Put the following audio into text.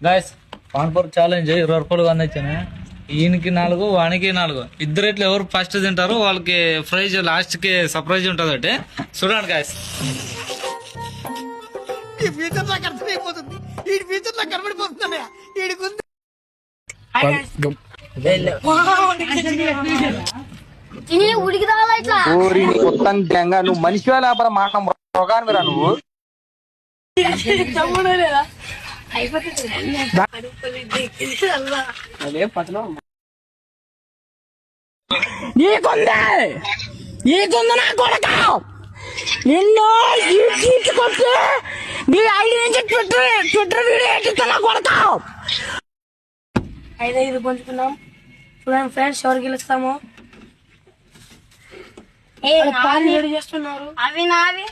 Guys పాన్పూర్ challenge 20 రూపాయలు అందించాను. ఈయనకి 4 వానికి 4 ఇద్దరు ఇట్లా ఎవరు ఫస్ట్ తింటారో వాళ్ళకి ప్రైజ్ లాస్ట్ కి సర్ప్రైజ్ ఉంటది అంటే చూడండి గాయస్. ఈ ఫ్యూచర్ నాకు అర్థమైపోతుంది. ఈ ఫ్యూచర్ నాకు కనబడిపోతుందన్నయ్య. ఉడికి రావాలా ఇట్లా మొత్తం గంగా నువ్వు మనిషి లేకపోతే మాట రోగాన్ని మీరా నువ్వు నీకుంది నా కొడక నిన్ను తీసుకొచ్చి నీ ఐడి నుంచి ట్విట్టర్ వీడియో ఎట్టిస్తున్నా కొడక. 5 పంచుకున్నాం. చూడండి ఫ్రెండ్స్ ఎవరు గెలుస్తామో. చేస్తున్నారు అవి నావి.